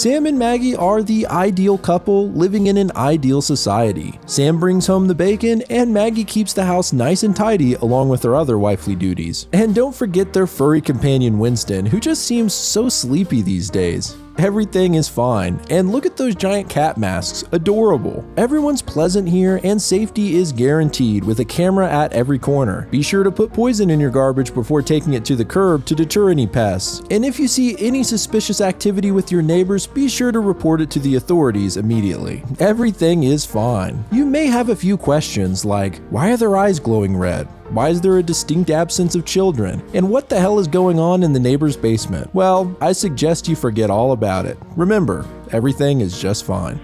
Sam and Maggie are the ideal couple living in an ideal society. Sam brings home the bacon and Maggie keeps the house nice and tidy along with her other wifely duties. And don't forget their furry companion Winston, who just seems so sleepy these days. Everything is fine, and look at those giant cat masks, adorable. Everyone's pleasant here and safety is guaranteed with a camera at every corner. Be sure to put poison in your garbage before taking it to the curb to deter any pests. And if you see any suspicious activity with your neighbors, be sure to report it to the authorities immediately. Everything is fine. You may have a few questions like, why are their eyes glowing red? Why is there a distinct absence of children? And what the hell is going on in the neighbor's basement? Well, I suggest you forget all about it. Remember, everything is just fine.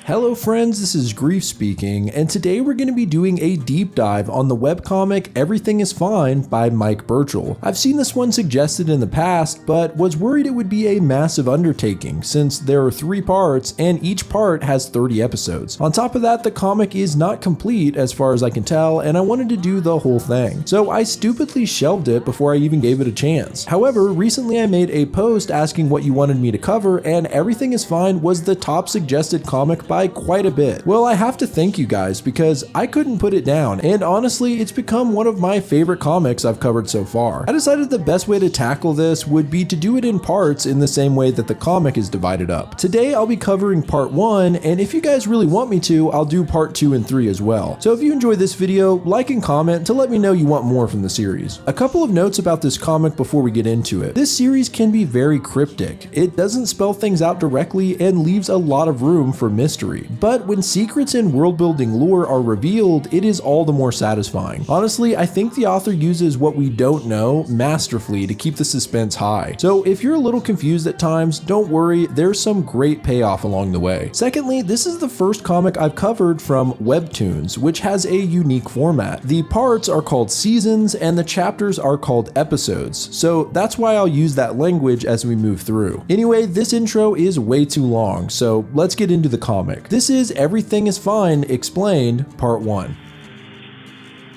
Hello friends, this is Grief speaking, and today we're going to be doing a deep dive on the webcomic Everything is Fine by Mike Birchall. I've seen this one suggested in the past, but was worried it would be a massive undertaking since there are 3 parts and each part has 30 episodes. On top of that, the comic is not complete as far as I can tell, and I wanted to do the whole thing. So I stupidly shelved it before I even gave it a chance. However, recently I made a post asking what you wanted me to cover, and Everything is Fine was the top suggested comic by quite a bit. Well, I have to thank you guys because I couldn't put it down, and honestly, it's become one of my favorite comics I've covered so far. I decided the best way to tackle this would be to do it in parts in the same way that the comic is divided up. Today, I'll be covering part 1, and if you guys really want me to, I'll do part 2 and 3 as well. So if you enjoyed this video, like and comment to let me know you want more from the series. A couple of notes about this comic before we get into it. This series can be very cryptic. It doesn't spell things out directly and leaves a lot of room for mystery. But when secrets and world-building lore are revealed, it is all the more satisfying. Honestly, I think the author uses what we don't know masterfully to keep the suspense high. So if you're a little confused at times, don't worry, there's some great payoff along the way. Secondly, this is the first comic I've covered from Webtoons, which has a unique format. The parts are called seasons and the chapters are called episodes. So that's why I'll use that language as we move through. Anyway, this intro is way too long, so let's get into the comic. This is Everything is Fine Explained, Part 1.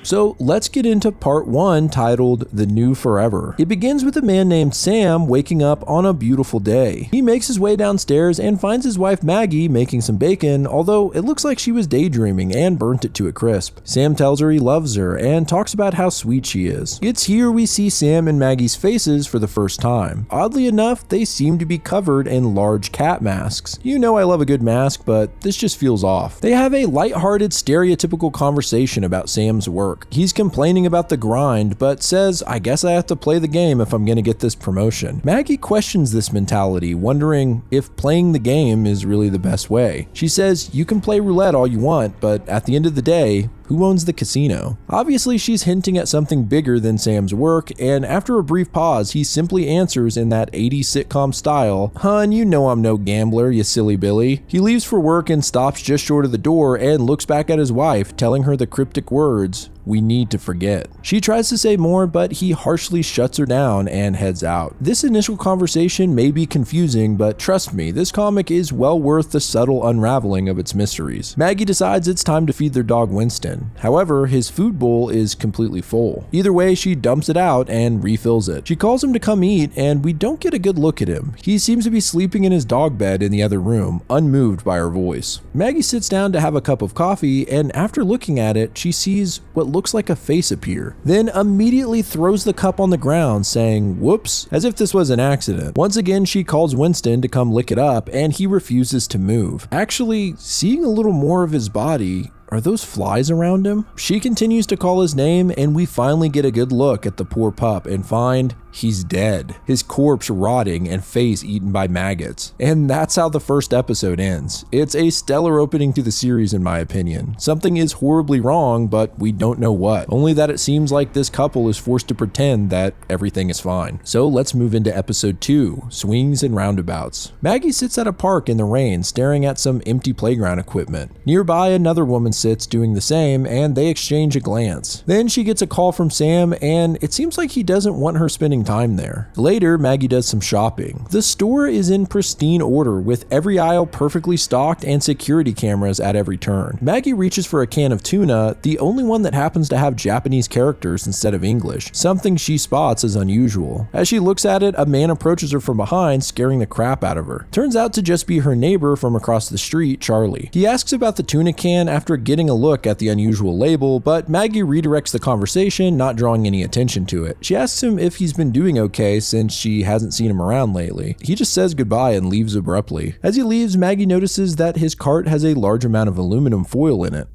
So let's get into part 1 titled The New Forever. It begins with a man named Sam waking up on a beautiful day. He makes his way downstairs and finds his wife Maggie making some bacon, although it looks like she was daydreaming and burnt it to a crisp. Sam tells her he loves her and talks about how sweet she is. It's here we see Sam and Maggie's faces for the first time. Oddly enough, they seem to be covered in large cat masks. You know I love a good mask, but this just feels off. They have a lighthearted, stereotypical conversation about Sam's work. He's complaining about the grind, but says, I guess I have to play the game if I'm gonna get this promotion. Maggie questions this mentality, wondering if playing the game is really the best way. She says, you can play roulette all you want, but at the end of the day, who owns the casino? Obviously, she's hinting at something bigger than Sam's work, and after a brief pause, he simply answers in that 80s sitcom style, Hun, you know I'm no gambler, you silly Billy. He leaves for work and stops just short of the door and looks back at his wife, telling her the cryptic words, we need to forget. She tries to say more, but he harshly shuts her down and heads out. This initial conversation may be confusing, but trust me, this comic is well worth the subtle unraveling of its mysteries. Maggie decides it's time to feed their dog Winston. However, his food bowl is completely full. Either way, she dumps it out and refills it. She calls him to come eat, and we don't get a good look at him. He seems to be sleeping in his dog bed in the other room, unmoved by her voice. Maggie sits down to have a cup of coffee, and after looking at it, she sees what looks like a face appear, then immediately throws the cup on the ground, saying, whoops, as if this was an accident. Once again, she calls Winston to come lick it up, and he refuses to move. Actually, seeing a little more of his body, are those flies around him? She continues to call his name, and we finally get a good look at the poor pup and find he's dead, his corpse rotting and face eaten by maggots. And that's how the first episode ends. It's a stellar opening to the series in my opinion. Something is horribly wrong, but we don't know what. Only that it seems like this couple is forced to pretend that everything is fine. So let's move into episode 2, Swings and Roundabouts. Maggie sits at a park in the rain staring at some empty playground equipment. Nearby, another woman sits doing the same, and they exchange a glance. Then she gets a call from Sam, and it seems like he doesn't want her spending spending time there. Later, Maggie does some shopping. The store is in pristine order with every aisle perfectly stocked and security cameras at every turn. Maggie reaches for a can of tuna, the only one that happens to have Japanese characters instead of English, something she spots as unusual. As she looks at it, a man approaches her from behind, scaring the crap out of her. Turns out to just be her neighbor from across the street, Charlie. He asks about the tuna can after getting a look at the unusual label, but Maggie redirects the conversation, not drawing any attention to it. She asks him if he's been doing okay since she hasn't seen him around lately. He just says goodbye and leaves abruptly. As he leaves, Maggie notices that his cart has a large amount of aluminum foil in it.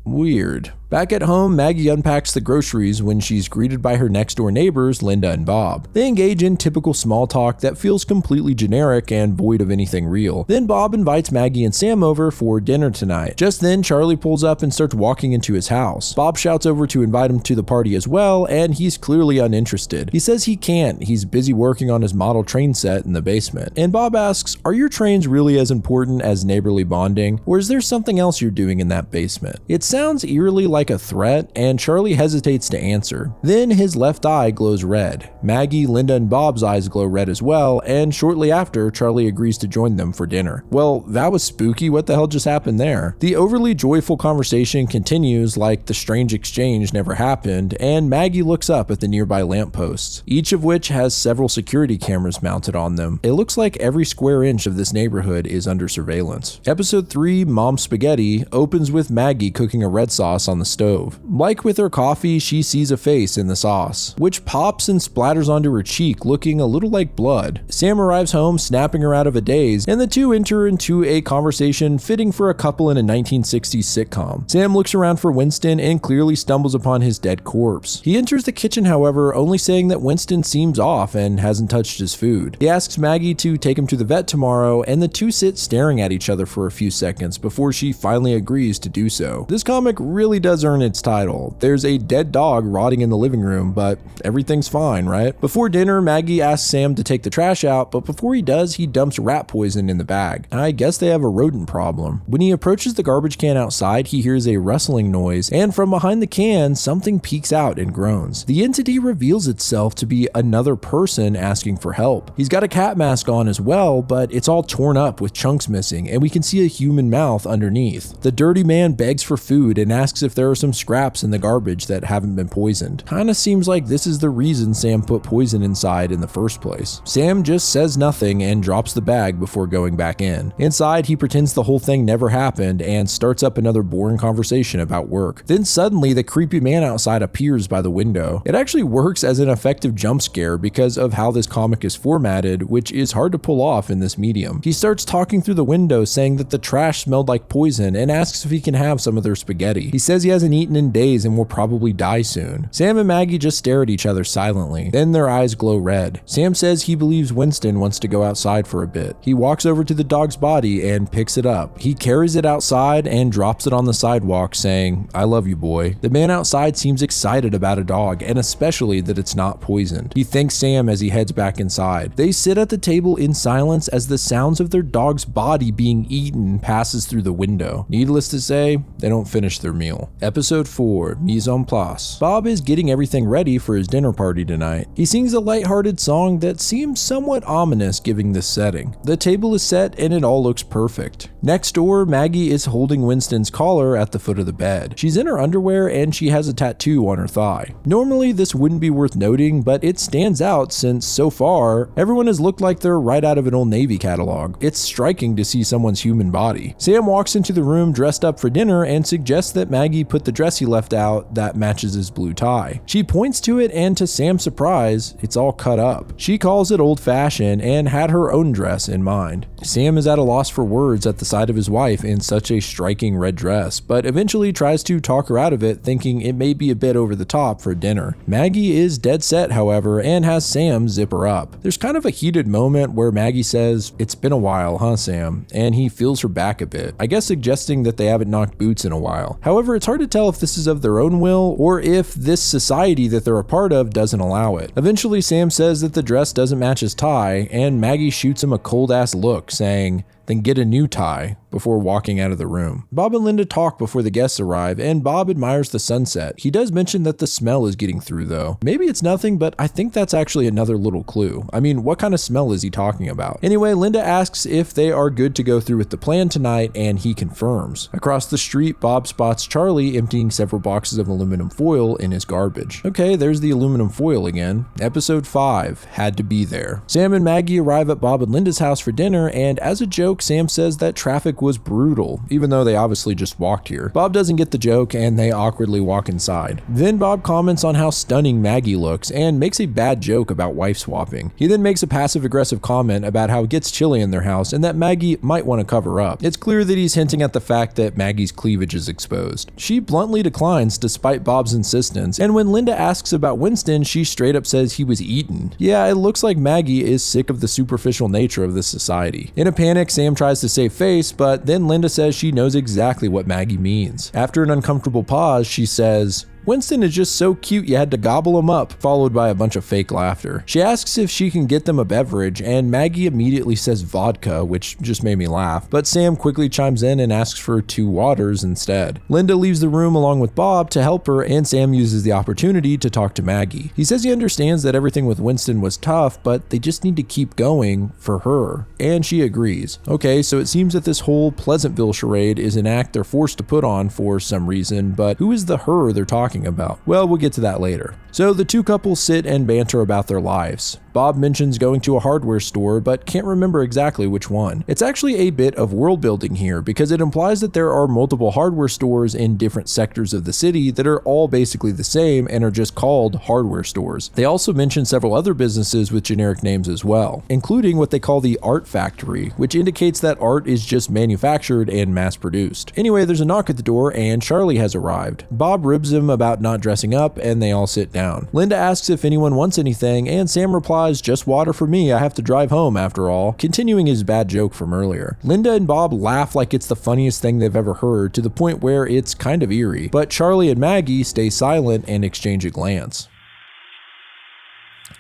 Weird. Back at home, Maggie unpacks the groceries when she's greeted by her next door neighbors, Linda and Bob. They engage in typical small talk that feels completely generic and void of anything real. Then Bob invites Maggie and Sam over for dinner tonight. Just then, Charlie pulls up and starts walking into his house. Bob shouts over to invite him to the party as well, and he's clearly uninterested. He says he can't, he's busy working on his model train set in the basement. And Bob asks, are your trains really as important as neighborly bonding, or is there something else you're doing in that basement? It sounds eerily like a threat, and Charlie hesitates to answer. Then his left eye glows red. Maggie, Linda, and Bob's eyes glow red as well, and shortly after, Charlie agrees to join them for dinner. Well, that was spooky. What the hell just happened there? The overly joyful conversation continues like the strange exchange never happened, and Maggie looks up at the nearby lampposts, each of which has several security cameras mounted on them. It looks like every square inch of this neighborhood is under surveillance. Episode 3, Mom Spaghetti, opens with Maggie cooking a red sauce on the stove. Like with her coffee, she sees a face in the sauce, which pops and splatters onto her cheek, looking a little like blood. Sam arrives home, snapping her out of a daze, and the two enter into a conversation fitting for a couple in a 1960s sitcom. Sam looks around for Winston and clearly stumbles upon his dead corpse. He enters the kitchen, however, only saying that Winston seems off and hasn't touched his food. He asks Maggie to take him to the vet tomorrow, and the two sit staring at each other for a few seconds before she finally agrees to do so. This comic really does earn its title. There's a dead dog rotting in the living room, but everything's fine, right? Before dinner, Maggie asks Sam to take the trash out, but before he does, he dumps rat poison in the bag. I guess they have a rodent problem. When he approaches the garbage can outside, he hears a rustling noise, and from behind the can, something peeks out and groans. The entity reveals itself to be another person asking for help. He's got a cat mask on as well, but it's all torn up with chunks missing, and we can see a human mouth underneath. The dirty man begs for food and asks if there are some scraps in the garbage that haven't been poisoned. Kinda seems like this is the reason Sam put poison inside in the first place. Sam just says nothing and drops the bag before going back in. Inside, he pretends the whole thing never happened and starts up another boring conversation about work. Then suddenly, the creepy man outside appears by the window. It actually works as an effective jump scare because of how this comic is formatted, which is hard to pull off in this medium. He starts talking through the window, saying that the trash smelled like poison and asks if he can have some of their spaghetti. He says he hasn't eaten in days and will probably die soon. Sam and Maggie just stare at each other silently. Then their eyes glow red. Sam says he believes Winston wants to go outside for a bit. He walks over to the dog's body and picks it up. He carries it outside and drops it on the sidewalk, saying, "I love you, boy." The man outside seems excited about a dog, and especially that it's not poisoned. He thanks Sam as he heads back inside. They sit at the table in silence as the sounds of their dog's body being eaten passes through the window. Needless to say, they don't finish their meal. Episode 4, Mise en place. Bob is getting everything ready for his dinner party tonight. He sings a lighthearted song that seems somewhat ominous given this setting. The table is set and it all looks perfect. Next door, Maggie is holding Winston's collar at the foot of the bed. She's in her underwear and she has a tattoo on her thigh. Normally this wouldn't be worth noting, but it stands out since so far, everyone has looked like they're right out of an Old Navy catalog. It's striking to see someone's human body. Sam walks into the room dressed up for dinner and suggests that Maggie put the dress he left out that matches his blue tie. She points to it and to Sam's surprise, it's all cut up. She calls it old-fashioned and had her own dress in mind. Sam is at a loss for words at the sight of his wife in such a striking red dress, but eventually tries to talk her out of it, thinking it may be a bit over the top for dinner. Maggie is dead set, however, and has Sam zip her up. There's kind of a heated moment where Maggie says, "It's been a while, huh, Sam?" and he feels her back a bit, I guess suggesting that they haven't knocked boots in a while. However, it's hard to tell if this is of their own will or if this society that they're a part of doesn't allow it. Eventually, Sam says that the dress doesn't match his tie, and Maggie shoots him a cold-ass look, saying, then get a new tie before walking out of the room. Bob and Linda talk before the guests arrive, and Bob admires the sunset. He does mention that the smell is getting through though. Maybe it's nothing, but I think that's actually another little clue. I mean, what kind of smell is he talking about? Anyway, Linda asks if they are good to go through with the plan tonight, and he confirms. Across the street, Bob spots Charlie emptying several boxes of aluminum foil in his garbage. Okay, there's the aluminum foil again. Episode 5, had to be there. Sam and Maggie arrive at Bob and Linda's house for dinner, and as a joke, Sam says that traffic was brutal, even though they obviously just walked here. Bob doesn't get the joke, and they awkwardly walk inside. Then Bob comments on how stunning Maggie looks, and makes a bad joke about wife swapping. He then makes a passive-aggressive comment about how it gets chilly in their house, and that Maggie might want to cover up. It's clear that he's hinting at the fact that Maggie's cleavage is exposed. She bluntly declines despite Bob's insistence, and when Linda asks about Winston, she straight up says he was eaten. Yeah, it looks like Maggie is sick of the superficial nature of this society. In a panic, Sam tries to save face, but then Linda says she knows exactly what Maggie means. After an uncomfortable pause, she says, "Winston is just so cute you had to gobble him up," followed by a bunch of fake laughter. She asks if she can get them a beverage, and Maggie immediately says vodka, which just made me laugh, but Sam quickly chimes in and asks for 2 waters instead. Linda leaves the room along with Bob to help her, and Sam uses the opportunity to talk to Maggie. He says he understands that everything with Winston was tough, but they just need to keep going for her, and she agrees. Okay, so it seems that this whole Pleasantville charade is an act they're forced to put on for some reason, but who is the her they're talking about? Well, we'll get to that later. So the two couples sit and banter about their lives. Bob mentions going to a hardware store, but can't remember exactly which one. It's actually a bit of world building here, because it implies that there are multiple hardware stores in different sectors of the city that are all basically the same and are just called hardware stores. They also mention several other businesses with generic names as well, including what they call the art factory, which indicates that art is just manufactured and mass produced. Anyway, there's a knock at the door and Charlie has arrived. Bob ribs him about not dressing up, and they all sit down. Linda asks if anyone wants anything, and Sam replies, "Just water for me, I have to drive home after all," continuing his bad joke from earlier. Linda and Bob laugh like it's the funniest thing they've ever heard, to the point where it's kind of eerie, but Charlie and Maggie stay silent and exchange a glance.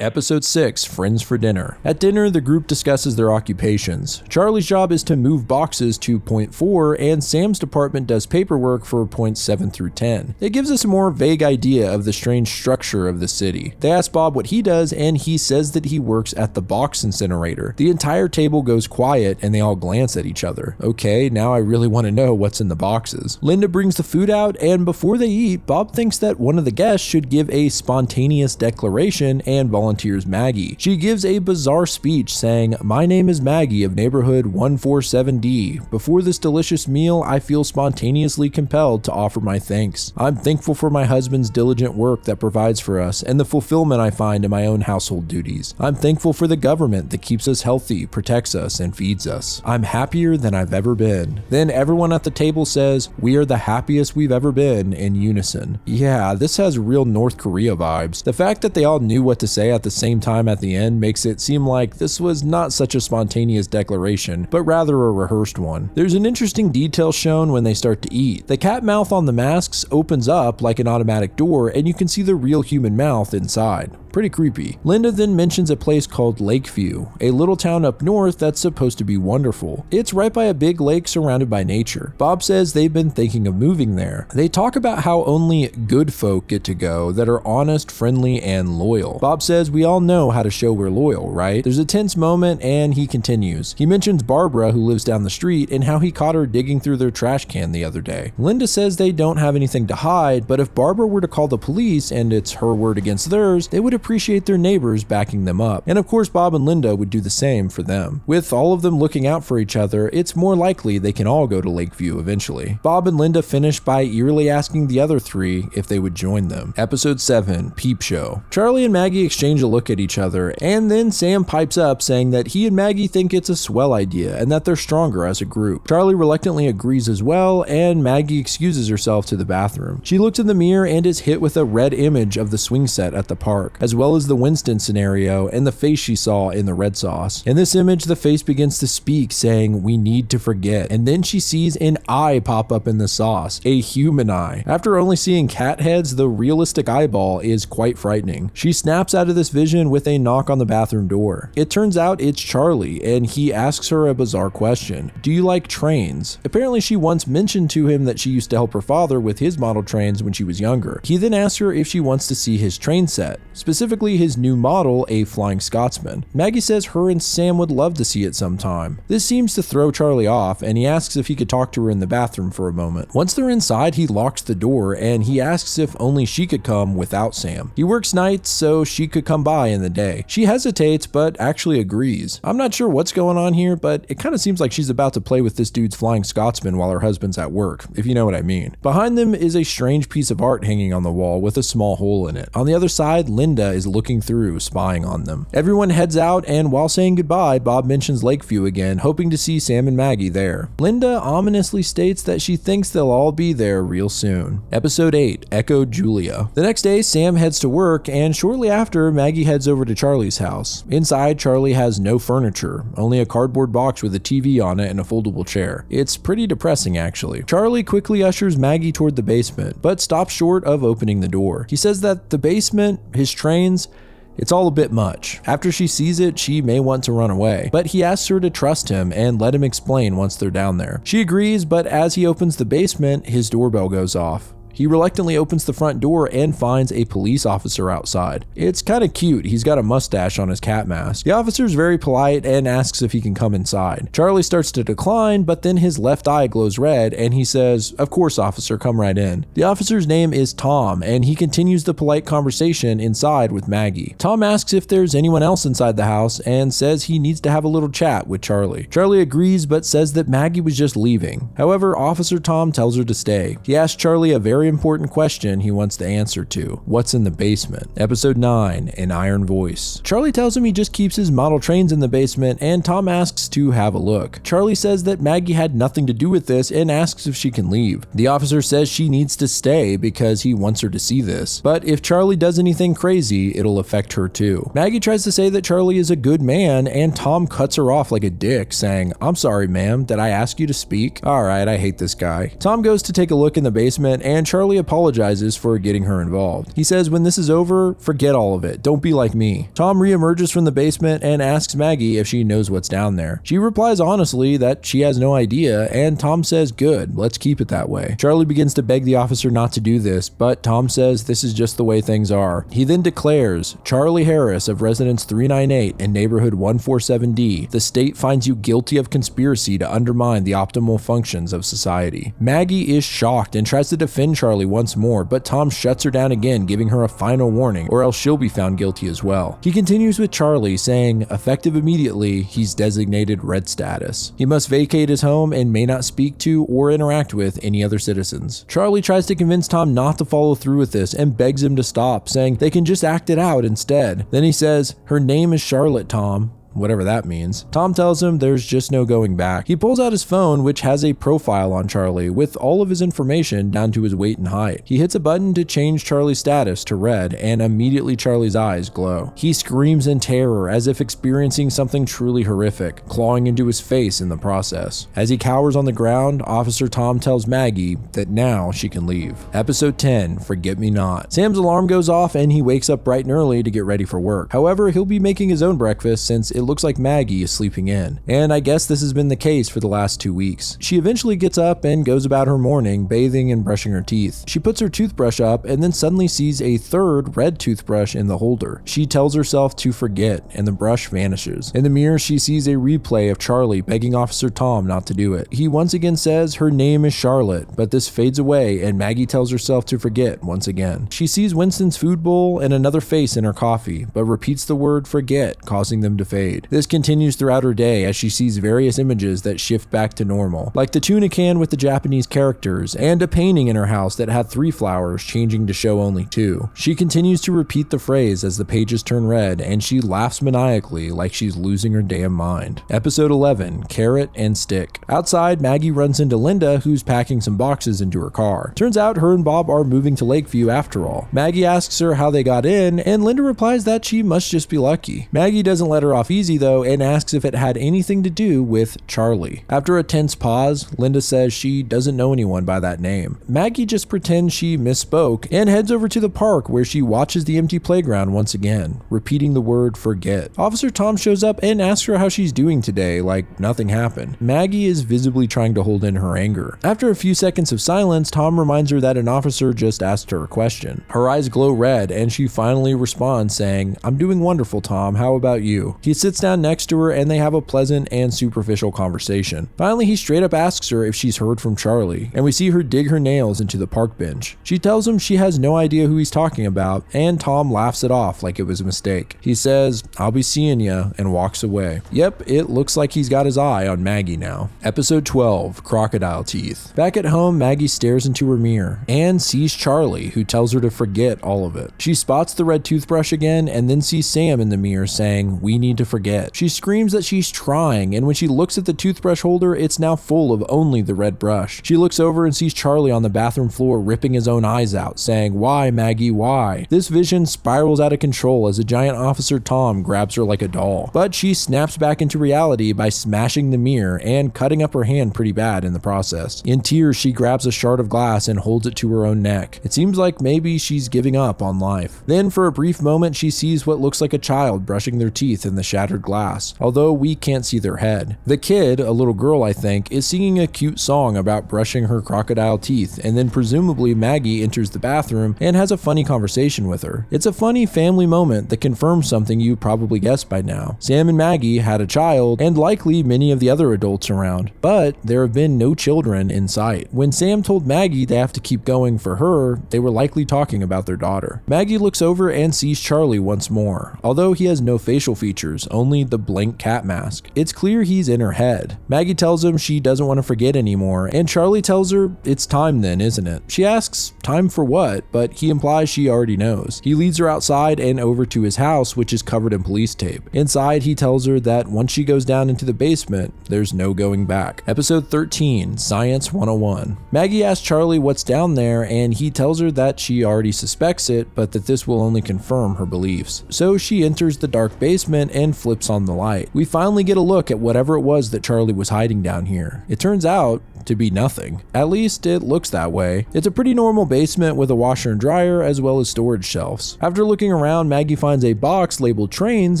Episode 6, Friends for Dinner. At dinner, the group discusses their occupations. Charlie's job is to move boxes to point 4, and Sam's department does paperwork for points 7 through 10. It gives us a more vague idea of the strange structure of the city. They ask Bob what he does, and he says that he works at the box incinerator. The entire table goes quiet, and they all glance at each other. Okay, now I really want to know what's in the boxes. Linda brings the food out, and before they eat, Bob thinks that one of the guests should give a spontaneous declaration and volunteers Maggie. She gives a bizarre speech saying, "My name is Maggie of neighborhood 147D. Before this delicious meal, I feel spontaneously compelled to offer my thanks. I'm thankful for my husband's diligent work that provides for us and the fulfillment I find in my own household duties. I'm thankful for the government that keeps us healthy, protects us, and feeds us. I'm happier than I've ever been." Then everyone at the table says, "We are the happiest we've ever been," in unison. Yeah, this has real North Korea vibes. The fact that they all knew what to say at the same time at the end makes it seem like this was not such a spontaneous declaration, but rather a rehearsed one. There's an interesting detail shown when they start to eat. The cat mouth on the masks opens up like an automatic door, and you can see the real human mouth inside. Pretty creepy. Linda then mentions a place called Lakeview, a little town up north that's supposed to be wonderful. It's right by a big lake surrounded by nature. Bob says they've been thinking of moving there. They talk about how only good folk get to go that are honest, friendly, and loyal. Bob says we all know how to show we're loyal, right? There's a tense moment, and he continues. He mentions Barbara, who lives down the street, and how he caught her digging through their trash can the other day. Linda says they don't have anything to hide, but if Barbara were to call the police and it's her word against theirs, they would appreciate their neighbors backing them up. And of course, Bob and Linda would do the same for them. With all of them looking out for each other, it's more likely they can all go to Lakeview eventually. Bob and Linda finish by eerily asking the other three if they would join them. Episode 7, Peep Show. Charlie and Maggie exchange a look at each other, and then Sam pipes up saying that he and Maggie think it's a swell idea and that they're stronger as a group. Charlie reluctantly agrees as well, and Maggie excuses herself to the bathroom. She looks in the mirror and is hit with a red image of the swing set at the park. As as well as the Winston scenario and the face she saw in the red sauce. In this image, the face begins to speak, saying, "We need to forget," and then she sees an eye pop up in the sauce, a human eye. After only seeing cat heads, the realistic eyeball is quite frightening. She snaps out of this vision with a knock on the bathroom door. It turns out it's Charlie, and he asks her a bizarre question. Do you like trains? Apparently she once mentioned to him that she used to help her father with his model trains when she was younger. He then asks her if she wants to see his train set, specifically his new model, a Flying Scotsman. Maggie says her and Sam would love to see it sometime. This seems to throw Charlie off, and he asks if he could talk to her in the bathroom for a moment. Once they're inside, he locks the door, and he asks if only she could come without Sam. He works nights, so she could come by in the day. She hesitates, but actually agrees. I'm not sure what's going on here, but it kind of seems like she's about to play with this dude's Flying Scotsman while her husband's at work, if you know what I mean. Behind them is a strange piece of art hanging on the wall with a small hole in it. On the other side, Linda is looking through, spying on them. Everyone heads out, and while saying goodbye, Bob mentions Lakeview again, hoping to see Sam and Maggie there. Linda ominously states that she thinks they'll all be there real soon. Episode 8, Echo Julia. The next day, Sam heads to work, and shortly after, Maggie heads over to Charlie's house. Inside, Charlie has no furniture, only a cardboard box with a TV on it and a foldable chair. It's pretty depressing, actually. Charlie quickly ushers Maggie toward the basement, but stops short of opening the door. He says that the basement, his trains, it's all a bit much. After she sees it, she may want to run away, but he asks her to trust him and let him explain once they're down there. She agrees, but as he opens the basement, his doorbell goes off. He reluctantly opens the front door and finds a police officer outside. It's kind of cute, he's got a mustache on his cat mask. The officer's very polite and asks if he can come inside. Charlie starts to decline, but then his left eye glows red and he says, "Of course, officer, come right in." The officer's name is Tom, and he continues the polite conversation inside with Maggie. Tom asks if there's anyone else inside the house and says he needs to have a little chat with Charlie. Charlie agrees, but says that Maggie was just leaving. However, Officer Tom tells her to stay. He asks Charlie a very important question he wants the answer to. What's in the basement? Episode 9, An Iron Voice. Charlie tells him he just keeps his model trains in the basement, and Tom asks to have a look. Charlie says that Maggie had nothing to do with this and asks if she can leave. The officer says she needs to stay because he wants her to see this, but if Charlie does anything crazy, it'll affect her too. Maggie tries to say that Charlie is a good man, and Tom cuts her off like a dick, saying, "I'm sorry, ma'am, did I ask you to speak?" Alright, I hate this guy. Tom goes to take a look in the basement, and Charlie apologizes for getting her involved. He says when this is over, forget all of it, don't be like me. Tom reemerges from the basement and asks Maggie if she knows what's down there. She replies honestly that she has no idea, and Tom says good, let's keep it that way. Charlie begins to beg the officer not to do this, but Tom says this is just the way things are. He then declares, "Charlie Harris of Residence 398 and Neighborhood 147D, the state finds you guilty of conspiracy to undermine the optimal functions of society." Maggie is shocked and tries to defend Charlie once more, but Tom shuts her down again, giving her a final warning, or else she'll be found guilty as well. He continues with Charlie, saying, effective immediately, he's designated red status. He must vacate his home and may not speak to or interact with any other citizens. Charlie tries to convince Tom not to follow through with this and begs him to stop, saying they can just act it out instead. Then he says, "Her name is Charlotte, Tom." Whatever that means. Tom tells him there's just no going back. He pulls out his phone, which has a profile on Charlie with all of his information down to his weight and height. He hits a button to change Charlie's status to red, and immediately Charlie's eyes glow. He screams in terror as if experiencing something truly horrific, clawing into his face in the process. As he cowers on the ground, Officer Tom tells Maggie that now she can leave. Episode 10, Forget Me Not. Sam's alarm goes off and he wakes up bright and early to get ready for work. However, he'll be making his own breakfast since it looks like Maggie is sleeping in, and I guess this has been the case for the last 2 weeks. She eventually gets up and goes about her morning, bathing and brushing her teeth. She puts her toothbrush up and then suddenly sees a third red toothbrush in the holder. She tells herself to forget, and the brush vanishes. In the mirror, she sees a replay of Charlie begging Officer Tom not to do it. He once again says her name is Charlotte, but this fades away and Maggie tells herself to forget once again. She sees Winston's food bowl and another face in her coffee, but repeats the word forget, causing them to fade. arcade. This continues throughout her day as she sees various images that shift back to normal, like the tuna can with the Japanese characters, and a painting in her house that had 3 flowers changing to show only 2. She continues to repeat the phrase as the pages turn red, and she laughs maniacally like she's losing her damn mind. Episode 11, Carrot and Stick. Outside, Maggie runs into Linda, who's packing some boxes into her car. Turns out her and Bob are moving to Lakeview after all. Maggie asks her how they got in, and Linda replies that she must just be lucky. Maggie doesn't let her off easy though, and asks if it had anything to do with Charlie. After a tense pause, Linda says she doesn't know anyone by that name. Maggie just pretends she misspoke and heads over to the park where she watches the empty playground once again, repeating the word forget. Officer Tom shows up and asks her how she's doing today, like nothing happened. Maggie is visibly trying to hold in her anger. After a few seconds of silence, Tom reminds her that an officer just asked her a question. Her eyes glow red and she finally responds saying, "I'm doing wonderful, Tom. How about you?" He sits down next to her and they have a pleasant and superficial conversation. Finally, he straight up asks her if she's heard from Charlie, and we see her dig her nails into the park bench. She tells him she has no idea who he's talking about, and Tom laughs it off like it was a mistake. He says, "I'll be seeing ya," and walks away. Yep, it looks like he's got his eye on Maggie now. Episode 12, Crocodile Teeth. Back at home, Maggie stares into her mirror and sees Charlie, who tells her to forget all of it. She spots the red toothbrush again and then sees Sam in the mirror saying, "We need to forget." She screams that she's trying, and when she looks at the toothbrush holder, it's now full of only the red brush. She looks over and sees Charlie on the bathroom floor ripping his own eyes out, saying, "Why, Maggie, why?" This vision spirals out of control as a giant Officer Tom grabs her like a doll, but she snaps back into reality by smashing the mirror and cutting up her hand pretty bad in the process. In tears, she grabs a shard of glass and holds it to her own neck. It seems like maybe she's giving up on life. Then, for a brief moment, she sees what looks like a child brushing their teeth in the shattered glass, although we can't see their head. The kid, a little girl I think, is singing a cute song about brushing her crocodile teeth, and then presumably Maggie enters the bathroom and has a funny conversation with her. It's a funny family moment that confirms something you probably guessed by now. Sam and Maggie had a child, and likely many of the other adults around, but there have been no children in sight. When Sam told Maggie they have to keep going for her, they were likely talking about their daughter. Maggie looks over and sees Charlie once more, although he has no facial features, only the blank cat mask. It's clear he's in her head. Maggie tells him she doesn't want to forget anymore, and Charlie tells her it's time then, isn't it? She asks time for what, but he implies she already knows. He leads her outside and over to his house, which is covered in police tape. Inside, he tells her that once she goes down into the basement, there's no going back. Episode 13, Science 101. Maggie asks Charlie what's down there, and he tells her that she already suspects it, but that this will only confirm her beliefs. So she enters the dark basement and flips on the light. We finally get a look at whatever it was that Charlie was hiding down here. It turns out to be nothing. At least it looks that way. It's a pretty normal basement with a washer and dryer as well as storage shelves. After looking around, Maggie finds a box labeled trains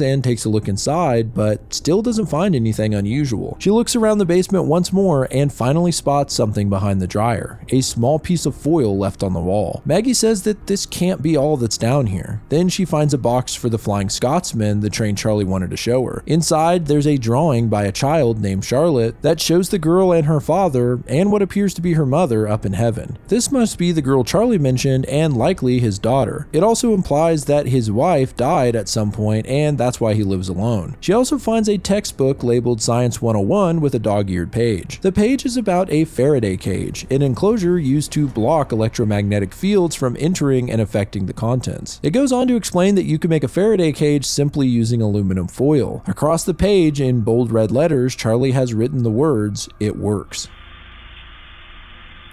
and takes a look inside, but still doesn't find anything unusual. She looks around the basement once more and finally spots something behind the dryer, a small piece of foil left on the wall. Maggie says that this can't be all that's down here. Then she finds a box for the Flying Scotsman, the train Charlie wanted to show her. Inside, there's a drawing by a child named Charlotte that shows the girl and her father and what appears to be her mother up in heaven. This must be the girl Charlie mentioned and likely his daughter. It also implies that his wife died at some point and that's why he lives alone. She also finds a textbook labeled Science 101 with a dog-eared page. The page is about a Faraday cage, an enclosure used to block electromagnetic fields from entering and affecting the contents. It goes on to explain that you can make a Faraday cage simply using aluminum foil. Across the page in bold red letters, Charlie has written the words, "It works."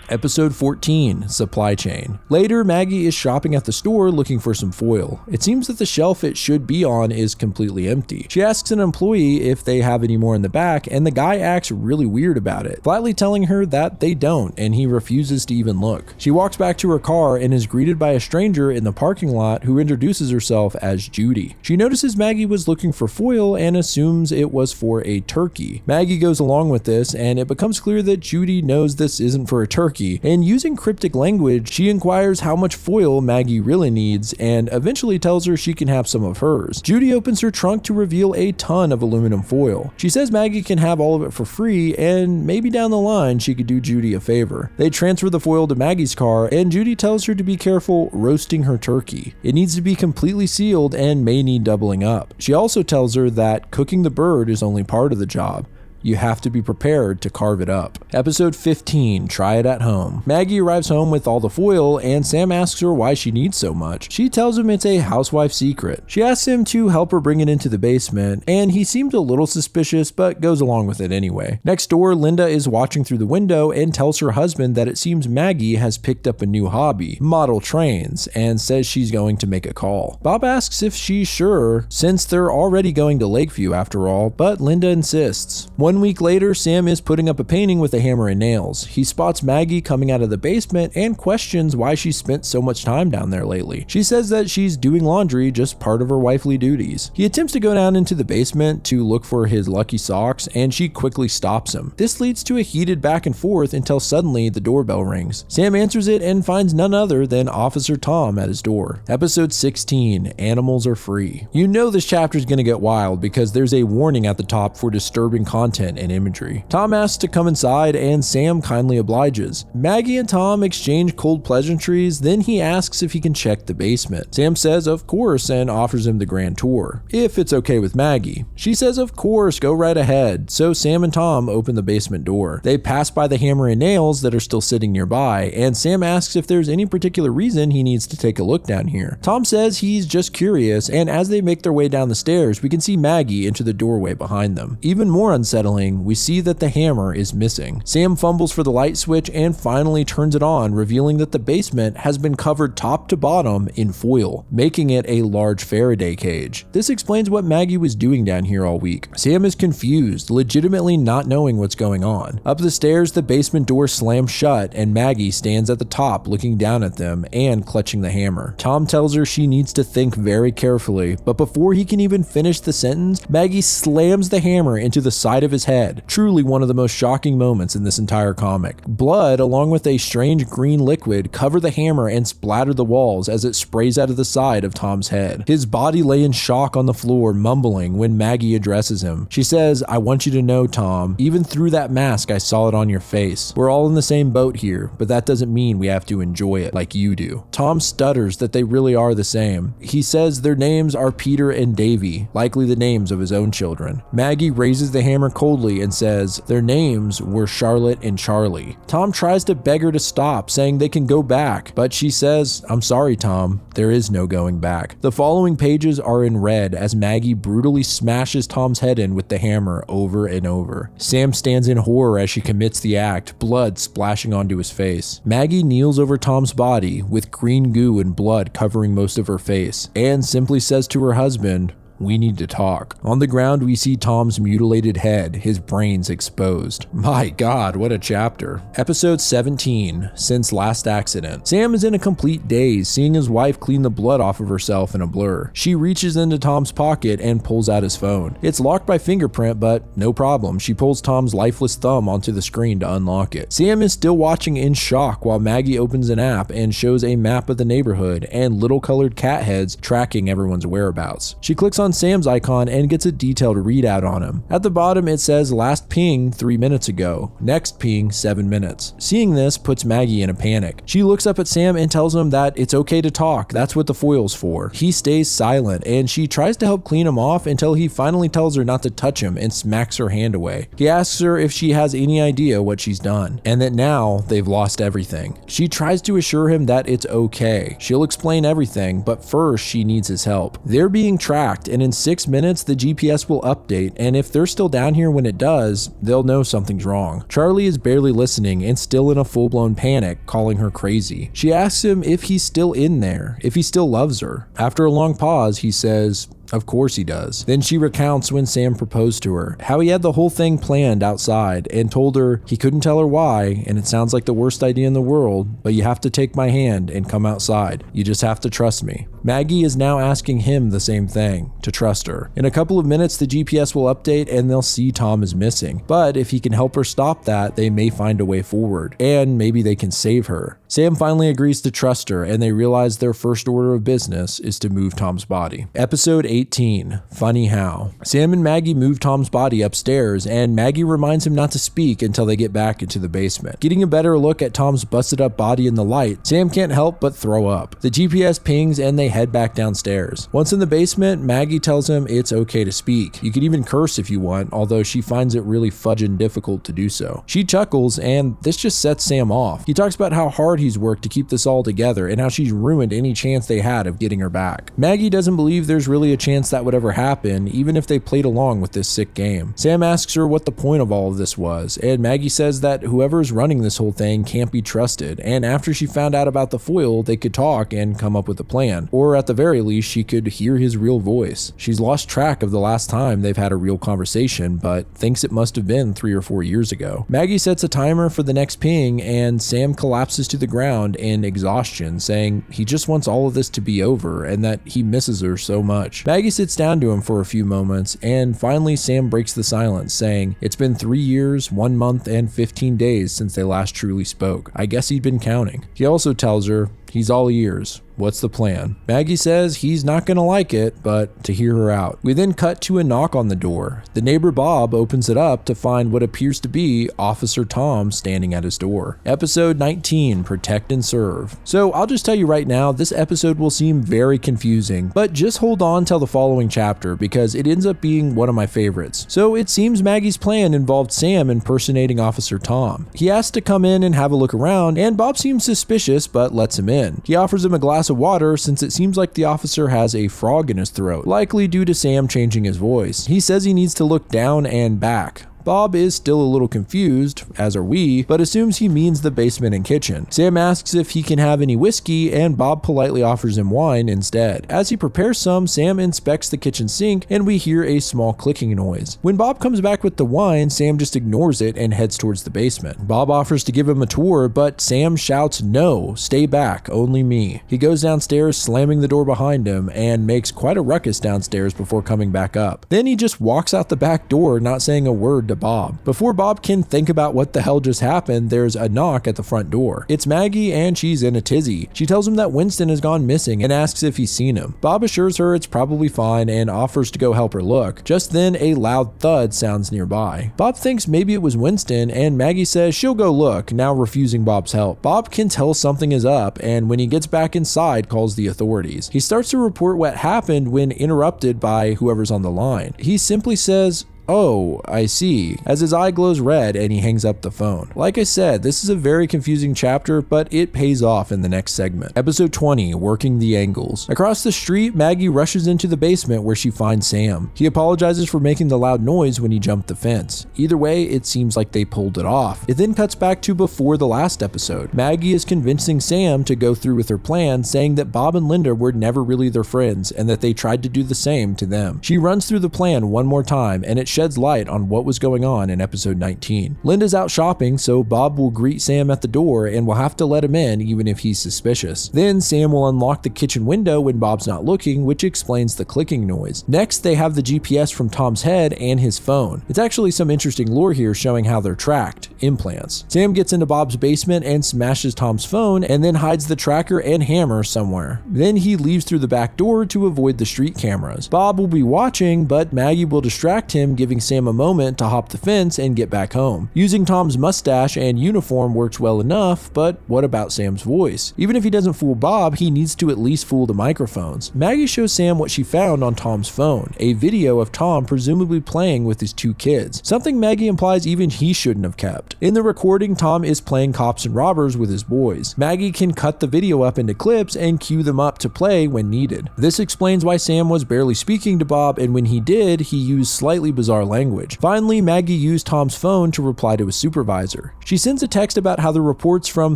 Episode 14, Supply Chain. Later, Maggie is shopping at the store looking for some foil. It seems that the shelf it should be on is completely empty. She asks an employee if they have any more in the back, and the guy acts really weird about it, flatly telling her that they don't, and he refuses to even look. She walks back to her car and is greeted by a stranger in the parking lot who introduces herself as Judy. She notices Maggie was looking for foil and assumes it was for a turkey. Maggie goes along with this, and it becomes clear that Judy knows this isn't for a turkey turkey, and using cryptic language, she inquires how much foil Maggie really needs and eventually tells her she can have some of hers. Judy opens her trunk to reveal a ton of aluminum foil. She says Maggie can have all of it for free, and maybe down the line she could do Judy a favor. They transfer the foil to Maggie's car, and Judy tells her to be careful roasting her turkey. It needs to be completely sealed and may need doubling up. She also tells her that cooking the bird is only part of the job. You have to be prepared to carve it up. Episode 15, Try It at Home. Maggie arrives home with all the foil, and Sam asks her why she needs so much. She tells him it's a housewife secret. She asks him to help her bring it into the basement, and he seems a little suspicious, but goes along with it anyway. Next door, Linda is watching through the window and tells her husband that it seems Maggie has picked up a new hobby, model trains, and says she's going to make a call. Bob asks if she's sure, since they're already going to Lakeview after all, but Linda insists. 1 week later, Sam is putting up a painting with a hammer and nails. He spots Maggie coming out of the basement and questions why she spent so much time down there lately. She says that she's doing laundry, just part of her wifely duties. He attempts to go down into the basement to look for his lucky socks, and she quickly stops him. This leads to a heated back and forth until suddenly the doorbell rings. Sam answers it and finds none other than Officer Tom at his door. Episode 16, Animals Are Free. You know this chapter is going to get wild because there's a warning at the top for disturbing content and imagery. Tom asks to come inside, and Sam kindly obliges. Maggie and Tom exchange cold pleasantries, then he asks if he can check the basement. Sam says of course and offers him the grand tour, if it's okay with Maggie. She says of course, go right ahead, so Sam and Tom open the basement door. They pass by the hammer and nails that are still sitting nearby, and Sam asks if there's any particular reason he needs to take a look down here. Tom says he's just curious, and as they make their way down the stairs, we can see Maggie enter the doorway behind them. Even more unsettling, we see that the hammer is missing. Sam fumbles for the light switch and finally turns it on, revealing that the basement has been covered top to bottom in foil, making it a large Faraday cage. This explains what Maggie was doing down here all week. Sam is confused, legitimately not knowing what's going on. Up the stairs, the basement door slams shut, and Maggie stands at the top looking down at them and clutching the hammer. Tom tells her she needs to think very carefully, but before he can even finish the sentence, Maggie slams the hammer into the side of his head. Truly one of the most shocking moments in this entire comic. Blood, along with a strange green liquid, cover the hammer and splatter the walls as it sprays out of the side of Tom's head. His body lay in shock on the floor, mumbling when Maggie addresses him. She says, "I want you to know, Tom, even through that mask I saw it on your face. We're all in the same boat here, but that doesn't mean we have to enjoy it like you do." Tom stutters that they really are the same. He says their names are Peter and Davy, likely the names of his own children. Maggie raises the hammer coldly and says their names were Charlotte and Charlie. Tom tries to beg her to stop, saying they can go back, but she says, "I'm sorry, Tom, there is no going back." The following pages are in red as Maggie brutally smashes Tom's head in with the hammer over and over. Sam stands in horror as she commits the act, blood splashing onto his face. Maggie kneels over Tom's body with green goo and blood covering most of her face, and simply says to her husband, "We need to talk." On the ground, we see Tom's mutilated head, his brains exposed. My God, what a chapter. Episode 17, Since Last Accident. Sam is in a complete daze, seeing his wife clean the blood off of herself in a blur. She reaches into Tom's pocket and pulls out his phone. It's locked by fingerprint, but no problem. She pulls Tom's lifeless thumb onto the screen to unlock it. Sam is still watching in shock while Maggie opens an app and shows a map of the neighborhood and little colored cat heads tracking everyone's whereabouts. She clicks on Sam's icon and gets a detailed readout on him. At the bottom it says last ping 3 minutes ago, next ping 7 minutes. Seeing this puts Maggie in a panic. She looks up at Sam and tells him that it's okay to talk, that's what the foil's for. He stays silent and she tries to help clean him off until he finally tells her not to touch him and smacks her hand away. He asks her if she has any idea what she's done and that now they've lost everything. She tries to assure him that it's okay. She'll explain everything, but first she needs his help. They're being tracked, and in 6 minutes the GPS will update, and if they're still down here when it does, they'll know something's wrong. Charlie is barely listening and still in a full-blown panic, calling her crazy. She asks him if he's still in there, if he still loves her. After a long pause, he says, "Of course he does." Then she recounts when Sam proposed to her, how he had the whole thing planned outside and told her he couldn't tell her why, and it sounds like the worst idea in the world, but you have to take my hand and come outside. You just have to trust me. Maggie is now asking him the same thing, to trust her. In a couple of minutes, the GPS will update and they'll see Tom is missing. But if he can help her stop that, they may find a way forward, and maybe they can save her. Sam finally agrees to trust her, and they realize their first order of business is to move Tom's body. Episode 18, Funny How. Sam and Maggie move Tom's body upstairs, and Maggie reminds him not to speak until they get back into the basement. Getting a better look at Tom's busted up body in the light, Sam can't help but throw up. The GPS pings and they head back downstairs. Once in the basement, Maggie tells him it's okay to speak. You could even curse if you want, although she finds it really fudging difficult to do so. She chuckles, and this just sets Sam off. He talks about how hard he's worked to keep this all together and how she's ruined any chance they had of getting her back. Maggie doesn't believe there's really a chance that would ever happen, even if they played along with this sick game. Sam asks her what the point of all of this was, and Maggie says that whoever's running this whole thing can't be trusted, and after she found out about the foil, they could talk and come up with a plan, or at the very least, she could hear his real voice. She's lost track of the last time they've had a real conversation, but thinks it must have been 3 or 4 years ago. Maggie sets a timer for the next ping, and Sam collapses to the ground in exhaustion, saying he just wants all of this to be over and that he misses her so much. Maggie sits down to him for a few moments, and finally Sam breaks the silence, saying it's been 3 years, 1 month, and 15 days since they last truly spoke. I guess he'd been counting. He also tells her he's all ears. What's the plan? Maggie says he's not gonna like it, but to hear her out. We then cut to a knock on the door. The neighbor Bob opens it up to find what appears to be Officer Tom standing at his door. Episode 19, Protect and Serve. So I'll just tell you right now, this episode will seem very confusing, but just hold on till the following chapter because it ends up being one of my favorites. So it seems Maggie's plan involved Sam impersonating Officer Tom. He asks to come in and have a look around, and Bob seems suspicious but lets him in. He offers him a glass of water since it seems like the officer has a frog in his throat, likely due to Sam changing his voice. He says he needs to look down and back. Bob is still a little confused, as are we, but assumes he means the basement and kitchen. Sam asks if he can have any whiskey, and Bob politely offers him wine instead. As he prepares some, Sam inspects the kitchen sink, and we hear a small clicking noise. When Bob comes back with the wine, Sam just ignores it and heads towards the basement. Bob offers to give him a tour, but Sam shouts, "No, stay back, only me." He goes downstairs, slamming the door behind him, and makes quite a ruckus downstairs before coming back up. Then he just walks out the back door, not saying a word to Bob. Before Bob can think about what the hell just happened, there's a knock at the front door. It's Maggie, and she's in a tizzy. She tells him that Winston has gone missing and asks if he's seen him. Bob assures her it's probably fine and offers to go help her look. Just then, a loud thud sounds nearby. Bob thinks maybe it was Winston, and Maggie says she'll go look, now refusing Bob's help. Bob can tell something is up, and when he gets back inside, calls the authorities. He starts to report what happened when interrupted by whoever's on the line. He simply says, "Oh, I see," as his eye glows red and he hangs up the phone. Like I said, this is a very confusing chapter, but it pays off in the next segment. Episode 20, Working the Angles. Across the street, Maggie rushes into the basement where she finds Sam. He apologizes for making the loud noise when he jumped the fence. Either way, it seems like they pulled it off. It then cuts back to before the last episode. Maggie is convincing Sam to go through with her plan, saying that Bob and Linda were never really their friends and that they tried to do the same to them. She runs through the plan one more time, and it sheds light on what was going on in episode 19. Linda's out shopping, so Bob will greet Sam at the door and will have to let him in even if he's suspicious. Then Sam will unlock the kitchen window when Bob's not looking, which explains the clicking noise. Next, they have the GPS from Tom's head and his phone. It's actually some interesting lore here showing how they're tracked, implants. Sam gets into Bob's basement and smashes Tom's phone and then hides the tracker and hammer somewhere. Then he leaves through the back door to avoid the street cameras. Bob will be watching, but Maggie will distract him, giving Sam a moment to hop the fence and get back home. Using Tom's mustache and uniform works well enough, but what about Sam's voice? Even if he doesn't fool Bob, he needs to at least fool the microphones. Maggie shows Sam what she found on Tom's phone, a video of Tom presumably playing with his 2 kids, something Maggie implies even he shouldn't have kept. In the recording, Tom is playing cops and robbers with his boys. Maggie can cut the video up into clips and cue them up to play when needed. This explains why Sam was barely speaking to Bob, and when he did, he used slightly bizarre bizarre language. Finally, Maggie used Tom's phone to reply to his supervisor. She sends a text about how the reports from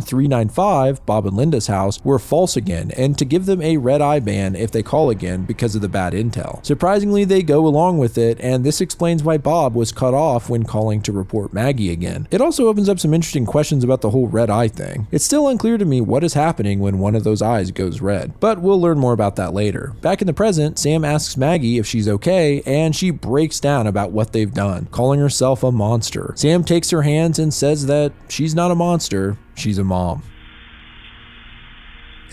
395, Bob and Linda's house, were false again, and to give them a red eye ban if they call again because of the bad intel. Surprisingly, they go along with it, and this explains why Bob was cut off when calling to report Maggie again. It also opens up some interesting questions about the whole red eye thing. It's still unclear to me what is happening when one of those eyes goes red, but we'll learn more about that later. Back in the present, Sam asks Maggie if she's okay, and she breaks down about what they've done, calling herself a monster. Sam takes her hands and says that she's not a monster, she's a mom.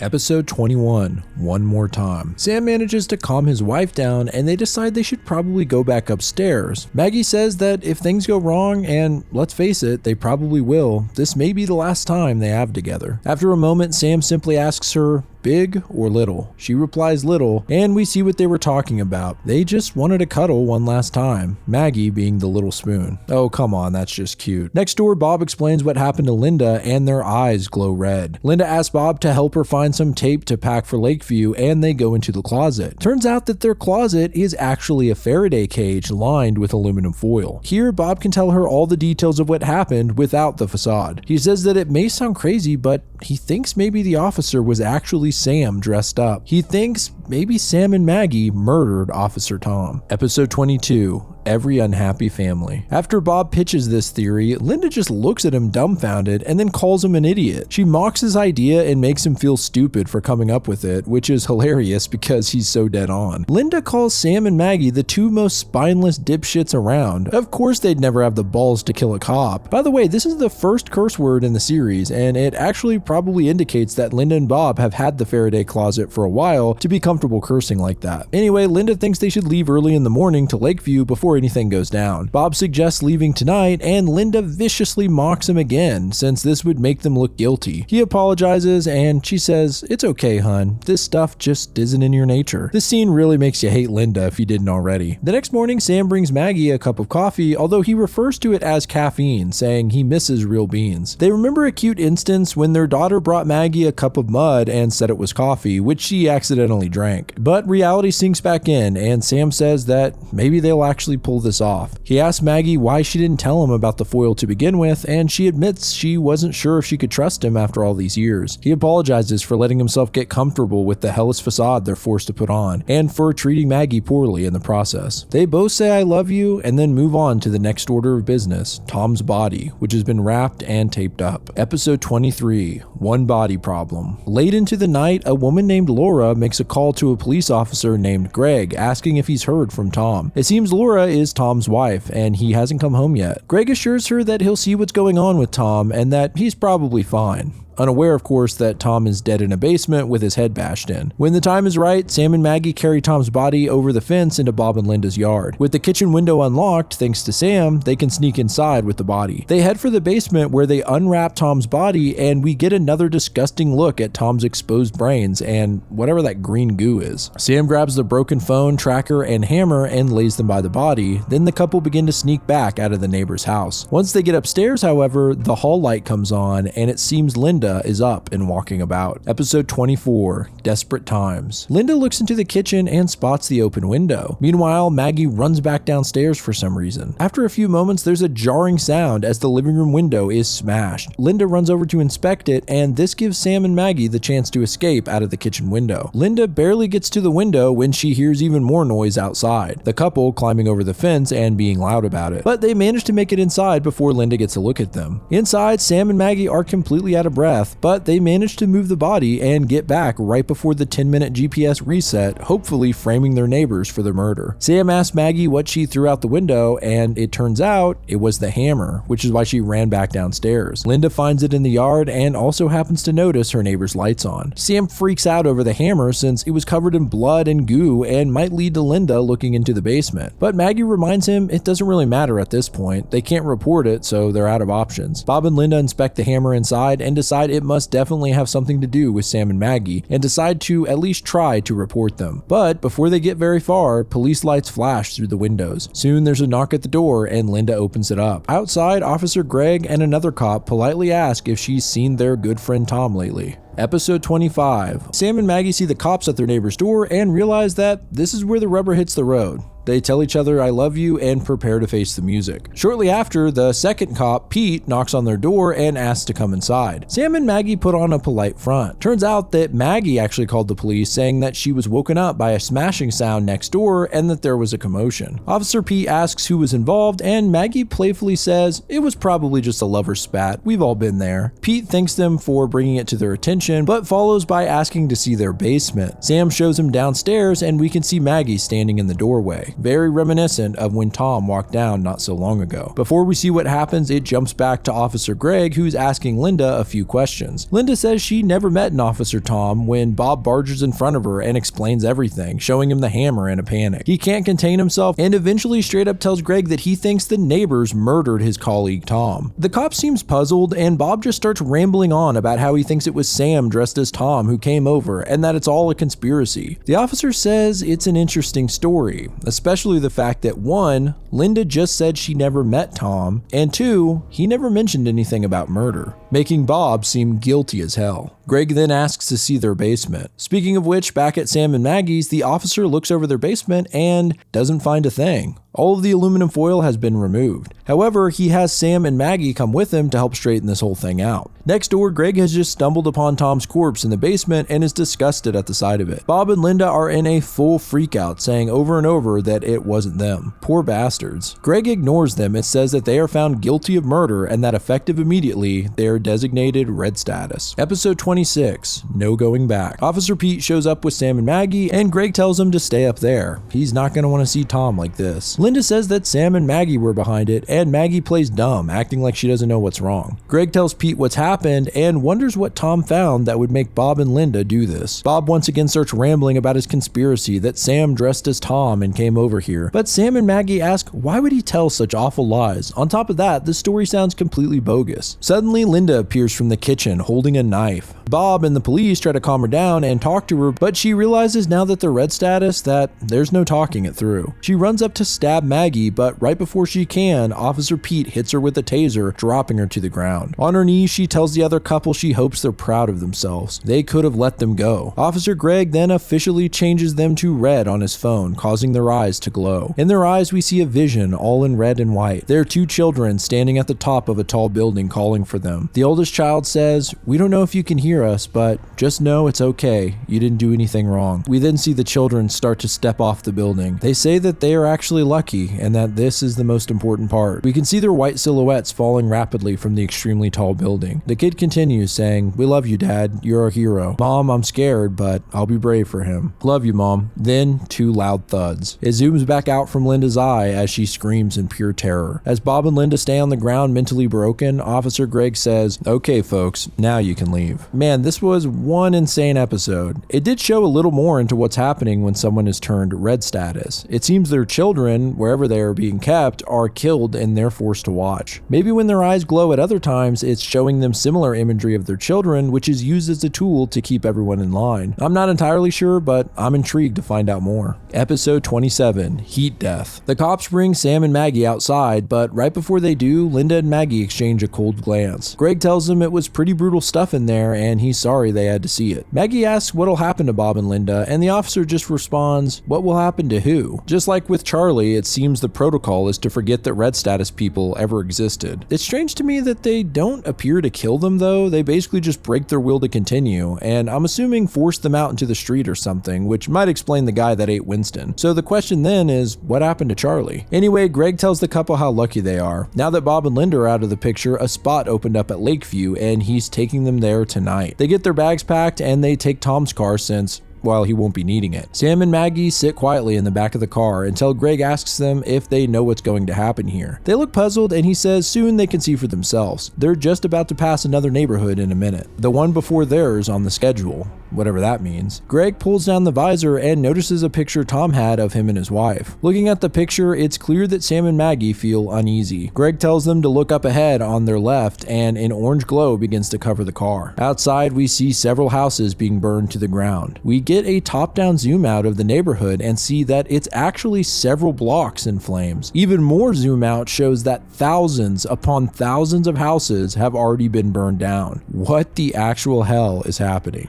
Episode 21, One More Time. Sam manages to calm his wife down and they decide they should probably go back upstairs. Maggie says that if things go wrong, and let's face it, they probably will, this may be the last time they have together. After a moment, Sam simply asks her, big or little? She replies little, and we see what they were talking about. They just wanted to cuddle one last time, Maggie being the little spoon. Oh, come on, that's just cute. Next door, Bob explains what happened to Linda, and their eyes glow red. Linda asks Bob to help her find some tape to pack for Lakeview, and they go into the closet. Turns out that their closet is actually a Faraday cage lined with aluminum foil. Here, Bob can tell her all the details of what happened without the facade. He says that it may sound crazy, but he thinks maybe the officer was actually Sam dressed up. He thinks maybe Sam and Maggie murdered Officer Tom. Episode 22, Every Unhappy Family. After Bob pitches this theory, Linda just looks at him dumbfounded and then calls him an idiot. She mocks his idea and makes him feel stupid for coming up with it, which is hilarious because he's so dead on. Linda calls Sam and Maggie the two most spineless dipshits around. Of course they'd never have the balls to kill a cop. By the way, this is the first curse word in the series, and it actually probably indicates that Linda and Bob have had the Faraday closet for a while to be comfortable cursing like that. Anyway, Linda thinks they should leave early in the morning to Lakeview before anything goes down. Bob suggests leaving tonight, and Linda viciously mocks him again, since this would make them look guilty. He apologizes, and she says, "It's okay, hun. This stuff just isn't in your nature." This scene really makes you hate Linda if you didn't already. The next morning, Sam brings Maggie a cup of coffee, although he refers to it as caffeine, saying he misses real beans. They remember a cute instance when their daughter brought Maggie a cup of mud and said it was coffee, which she accidentally drank. But reality sinks back in, and Sam says that maybe they'll actually pull this off. He asks Maggie why she didn't tell him about the foil to begin with, and she admits she wasn't sure if she could trust him after all these years. He apologizes for letting himself get comfortable with the hellish facade they're forced to put on, and for treating Maggie poorly in the process. They both say "I love you" and then move on to the next order of business, Tom's body, which has been wrapped and taped up. Episode 23, One Body Problem. Late into the night, a woman named Laura makes a call to a police officer named Greg, asking if he's heard from Tom. It seems Laura is Tom's wife, and he hasn't come home yet. Greg assures her that he'll see what's going on with Tom and that he's probably fine. Unaware, of course, that Tom is dead in a basement with his head bashed in. When the time is right, Sam and Maggie carry Tom's body over the fence into Bob and Linda's yard. With the kitchen window unlocked, thanks to Sam, they can sneak inside with the body. They head for the basement where they unwrap Tom's body, and we get another disgusting look at Tom's exposed brains and whatever that green goo is. Sam grabs the broken phone, tracker, and hammer and lays them by the body. Then the couple begin to sneak back out of the neighbor's house. Once they get upstairs, however, the hall light comes on, and it seems Linda is up and walking about. Episode 24, Desperate Times. Linda looks into the kitchen and spots the open window. Meanwhile, Maggie runs back downstairs for some reason. After a few moments, there's a jarring sound as the living room window is smashed. Linda runs over to inspect it, and this gives Sam and Maggie the chance to escape out of the kitchen window. Linda barely gets to the window when she hears even more noise outside, the couple climbing over the fence and being loud about it. But they manage to make it inside before Linda gets a look at them. Inside, Sam and Maggie are completely out of breath, but they manage to move the body and get back right before the 10-minute GPS reset, hopefully framing their neighbors for the murder. Sam asks Maggie what she threw out the window, and it turns out it was the hammer, which is why she ran back downstairs. Linda finds it in the yard and also happens to notice her neighbor's lights on. Sam freaks out over the hammer since it was covered in blood and goo and might lead to Linda looking into the basement. But Maggie reminds him it doesn't really matter at this point. They can't report it, so they're out of options. Bob and Linda inspect the hammer inside and decide it must definitely have something to do with Sam and Maggie, and decide to at least try to report them. But before they get very far, police lights flash through the windows. Soon there's a knock at the door and Linda opens it up. Outside, Officer Greg and another cop politely ask if she's seen their good friend Tom lately. Episode 25. Sam and Maggie see the cops at their neighbor's door and realize that this is where the rubber hits the road. They tell each other I love you and prepare to face the music. Shortly after, the second cop, Pete, knocks on their door and asks to come inside. Sam and Maggie put on a polite front. Turns out that Maggie actually called the police, saying that she was woken up by a smashing sound next door and that there was a commotion. Officer Pete asks who was involved, and Maggie playfully says it was probably just a lover's spat. We've all been there. Pete thanks them for bringing it to their attention, but follows by asking to see their basement. Sam shows him downstairs, and we can see Maggie standing in the doorway. Very reminiscent of when Tom walked down not so long ago. Before we see what happens, it jumps back to Officer Greg, who's asking Linda a few questions. Linda says she never met an Officer Tom when Bob barges in front of her and explains everything, showing him the hammer in a panic. He can't contain himself and eventually straight up tells Greg that he thinks the neighbors murdered his colleague Tom. The cop seems puzzled, and Bob just starts rambling on about how he thinks it was Sam dressed as Tom who came over and that it's all a conspiracy. The officer says it's an interesting story, especially the fact that 1, Linda just said she never met Tom, and 2, he never mentioned anything about murder, making Bob seem guilty as hell. Greg then asks to see their basement. Speaking of which, back at Sam and Maggie's, the officer looks over their basement and doesn't find a thing. All of the aluminum foil has been removed. However, he has Sam and Maggie come with him to help straighten this whole thing out. Next door, Greg has just stumbled upon Tom's corpse in the basement and is disgusted at the sight of it. Bob and Linda are in a full freakout, saying over and over that it wasn't them. Poor bastards. Greg ignores them and says that they are found guilty of murder and that effective immediately, they are designated red status. Episode 26, No Going Back. Officer Pete shows up with Sam and Maggie, and Greg tells him to stay up there. He's not going to want to see Tom like this. Linda says that Sam and Maggie were behind it, and Maggie plays dumb, acting like she doesn't know what's wrong. Greg tells Pete what's happened and wonders what Tom found that would make Bob and Linda do this. Bob once again starts rambling about his conspiracy that Sam dressed as Tom and came over here, but Sam and Maggie ask why would he tell such awful lies. On top of that, the story sounds completely bogus. Suddenly, Linda appears from the kitchen holding a knife. Bob and the police try to calm her down and talk to her, but she realizes now that they're red status that there's no talking it through. She runs up to stab Maggie, but right before she can, Officer Pete hits her with a taser, dropping her to the ground. On her knees, she tells the other couple she hopes they're proud of themselves. They could have let them go. Officer Greg then officially changes them to red on his phone, causing their eyes to glow. In their eyes, we see a vision, all in red and white. There are 2 children standing at the top of a tall building calling for them. The oldest child says, "We don't know if you can hear us, but just know it's okay. You didn't do anything wrong." We then see the children start to step off the building. They say that they are actually lucky and that this is the most important part. We can see their white silhouettes falling rapidly from the extremely tall building. The kid continues saying, "We love you, Dad. You're our hero. Mom, I'm scared, but I'll be brave for him. Love you, Mom." Then 2 loud thuds. It zooms back out from Linda's eye as she screams in pure terror. As Bob and Linda stay on the ground mentally broken, Officer Greg says, "Okay, folks, now you can leave." Man, this was one insane episode. It did show a little more into what's happening when someone is turned red status. It seems their children, wherever they are being kept, are killed and they're forced to watch. Maybe when their eyes glow at other times, it's showing them similar imagery of their children, which is used as a tool to keep everyone in line. I'm not entirely sure, but I'm intrigued to find out more. Episode 27, Heat Death. The cops bring Sam and Maggie outside, but right before they do, Linda and Maggie exchange a cold glance. Greg tells them it was pretty brutal stuff in there and he's sorry they had to see it. Maggie asks what'll happen to Bob and Linda, and the officer just responds, "What will happen to who?" Just like with Charlie, it seems the protocol is to forget that red status people ever existed. It's strange to me that they don't appear to kill them though. They basically just break their will to continue, and I'm assuming force them out into the street or something, which might explain the guy that ate Winston. So the question then is, what happened to Charlie? Anyway, Greg tells the couple how lucky they are. Now that Bob and Linda are out of the picture, a spot opened up at Lakeview and he's taking them there tonight. They get their bags packed and they take Tom's car since, well, he won't be needing it. Sam and Maggie sit quietly in the back of the car until Greg asks them if they know what's going to happen here. They look puzzled and he says soon they can see for themselves. They're just about to pass another neighborhood in a minute. The one before theirs on the schedule, whatever that means. Greg pulls down the visor and notices a picture Tom had of him and his wife. Looking at the picture, it's clear that Sam and Maggie feel uneasy. Greg tells them to look up ahead on their left and an orange glow begins to cover the car. Outside, we see several houses being burned to the ground. We get a top-down zoom out of the neighborhood and see that it's actually several blocks in flames. Even more zoom out shows that thousands upon thousands of houses have already been burned down. What the actual hell is happening?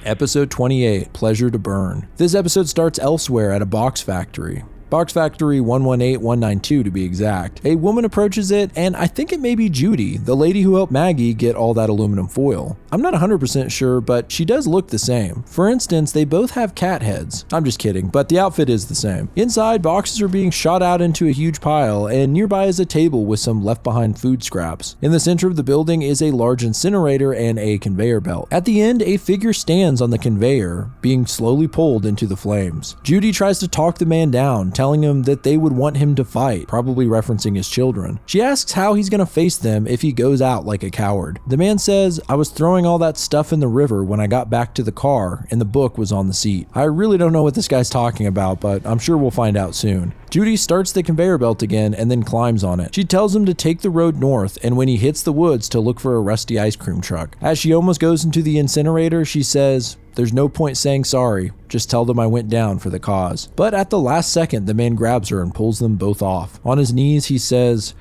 Episode 28, Pleasure to Burn. This episode starts elsewhere at a box factory. Box Factory 118192 to be exact. A woman approaches it, and I think it may be Judy, the lady who helped Maggie get all that aluminum foil. I'm not 100% sure, but she does look the same. For instance, they both have cat heads. I'm just kidding, but the outfit is the same. Inside, boxes are being shot out into a huge pile, and nearby is a table with some left behind food scraps. In the center of the building is a large incinerator and a conveyor belt. At the end, a figure stands on the conveyor, being slowly pulled into the flames. Judy tries to talk the man down, telling him that they would want him to fight, probably referencing his children. She asks how he's gonna face them if he goes out like a coward. The man says, "I was throwing all that stuff in the river when I got back to the car and the book was on the seat." I really don't know what this guy's talking about, but I'm sure we'll find out soon. Judy starts the conveyor belt again and then climbs on it. She tells him to take the road north and when he hits the woods to look for a rusty ice cream truck. As she almost goes into the incinerator, she says, "There's no point saying sorry, just tell them I went down for the cause." But at the last second, the man grabs her and pulls them both off. On his knees, he says,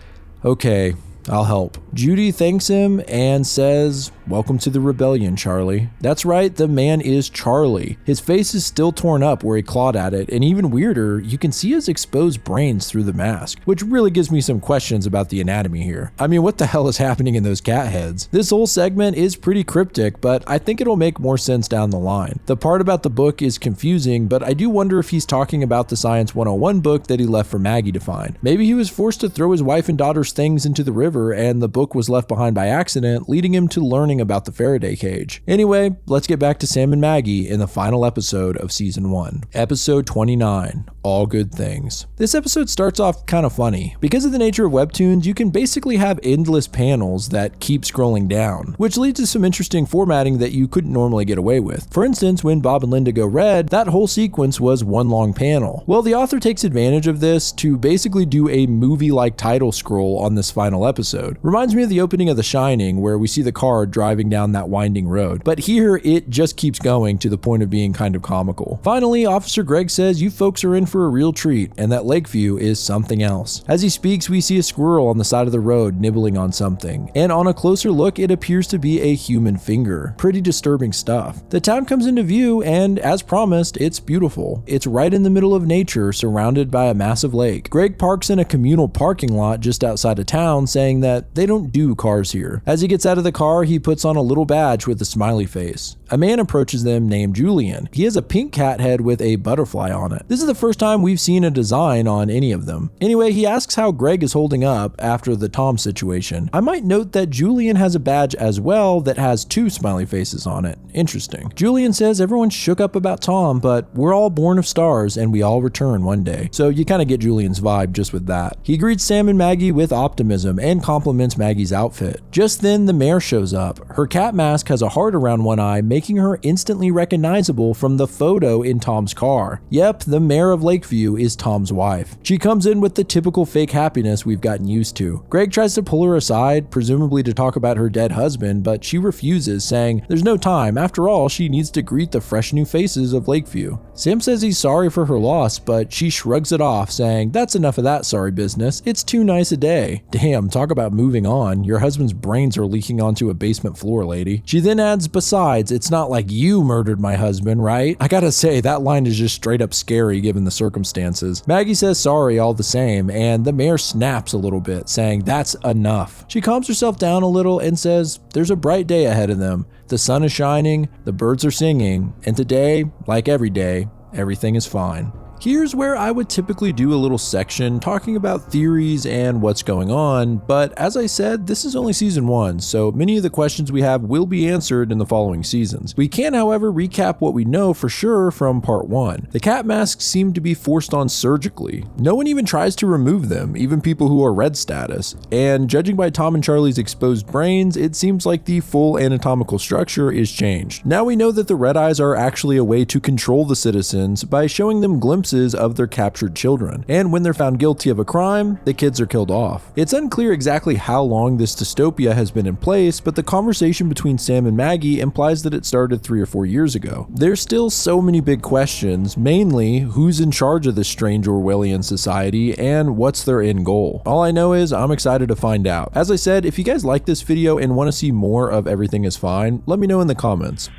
"Okay, I'll help." Judy thanks him and says, "Welcome to the rebellion, Charlie." That's right, the man is Charlie. His face is still torn up where he clawed at it, and even weirder, you can see his exposed brains through the mask, which really gives me some questions about the anatomy here. I mean, what the hell is happening in those cat heads? This whole segment is pretty cryptic, but I think it'll make more sense down the line. The part about the book is confusing, but I do wonder if he's talking about the Science 101 book that he left for Maggie to find. Maybe he was forced to throw his wife and daughter's things into the river and the book was left behind by accident, leading him to learning about the Faraday cage. Anyway, let's get back to Sam and Maggie in the final episode of season 1. Episode 29, All Good Things. This episode starts off kind of funny. Because of the nature of webtoons, you can basically have endless panels that keep scrolling down, which leads to some interesting formatting that you couldn't normally get away with. For instance, when Bob and Linda go red, that whole sequence was one long panel. Well, the author takes advantage of this to basically do a movie-like title scroll on this final episode. Reminds me of the opening of The Shining, where we see the car driving down that winding road. But here, it just keeps going to the point of being kind of comical. Finally, Officer Greg says you folks are in for a real treat, and that Lakeview is something else. As he speaks, we see a squirrel on the side of the road nibbling on something. And on a closer look, it appears to be a human finger. Pretty disturbing stuff. The town comes into view, and as promised, it's beautiful. It's right in the middle of nature, surrounded by a massive lake. Greg parks in a communal parking lot just outside of town, saying that they don't do cars here. As he gets out of the car, he puts on a little badge with a smiley face. A man approaches them named Julian. He has a pink cat head with a butterfly on it. This is the first time we've seen a design on any of them. Anyway, he asks how Greg is holding up after the Tom situation. I might note that Julian has a badge as well that has 2 smiley faces on it. Interesting. Julian says everyone's shook up about Tom, but we're all born of stars and we all return one day. So you kind of get Julian's vibe just with that. He greets Sam and Maggie with optimism and compliments Maggie's outfit. Just then, the mayor shows up. Her cat mask has a heart around one eye, making her instantly recognizable from the photo in Tom's car. Yep, the mayor of Lakeview is Tom's wife. She comes in with the typical fake happiness we've gotten used to. Greg tries to pull her aside, presumably to talk about her dead husband, but she refuses, saying there's no time. After all, she needs to greet the fresh new faces of Lakeview. Sam says he's sorry for her loss, but she shrugs it off, saying that's enough of that sorry business. It's too nice a day. Damn, talk about moving on. Your husband's brains are leaking onto a basement floor, lady. She then adds, besides, it's not like you murdered my husband, right? I gotta say, that line is just straight up scary given the circumstances. Maggie says sorry all the same, and the mayor snaps a little bit, saying that's enough. She calms herself down a little and says there's a bright day ahead of them. The sun is shining, the birds are singing, and today, like every day, everything is fine. Here's where I would typically do a little section talking about theories and what's going on, but as I said, this is only season 1, so many of the questions we have will be answered in the following seasons. We can, however, recap what we know for sure from part 1. The cat masks seem to be forced on surgically. No one even tries to remove them, even people who are red status, and judging by Tom and Charlie's exposed brains, it seems like the full anatomical structure is changed. Now we know that the red eyes are actually a way to control the citizens by showing them glimpses of their captured children, and when they're found guilty of a crime, the kids are killed off. It's unclear exactly how long this dystopia has been in place, but the conversation between Sam and Maggie implies that it started 3 or 4 years ago. There's still so many big questions, mainly who's in charge of this strange Orwellian society and what's their end goal. All I know is I'm excited to find out. As I said, if you guys like this video and want to see more of Everything is Fine, let me know in the comments.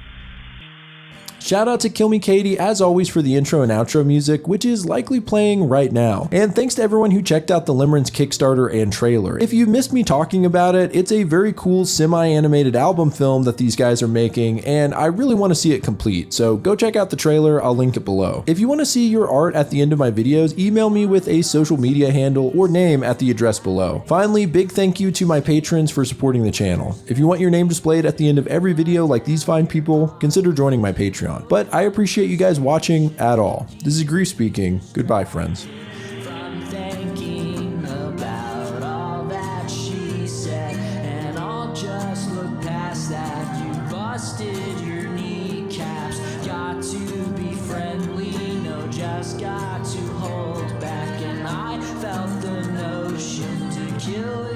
Shout out to Kill Me Katie as always for the intro and outro music, which is likely playing right now. And thanks to everyone who checked out the Limerence Kickstarter and trailer. If you missed me talking about it, it's a very cool semi-animated album film that these guys are making, and I really want to see it complete, so go check out the trailer, I'll link it below. If you want to see your art at the end of my videos, email me with a social media handle or name at the address below. Finally, big thank you to my patrons for supporting the channel. If you want your name displayed at the end of every video like these fine people, consider joining my Patreon. But I appreciate you guys watching at all. This is Grief speaking. Goodbye, friends. From thinking about all that she said, and I'll just look past that. You busted your kneecaps. Got to be friendly, no, just got to hold back. And I felt the notion to kill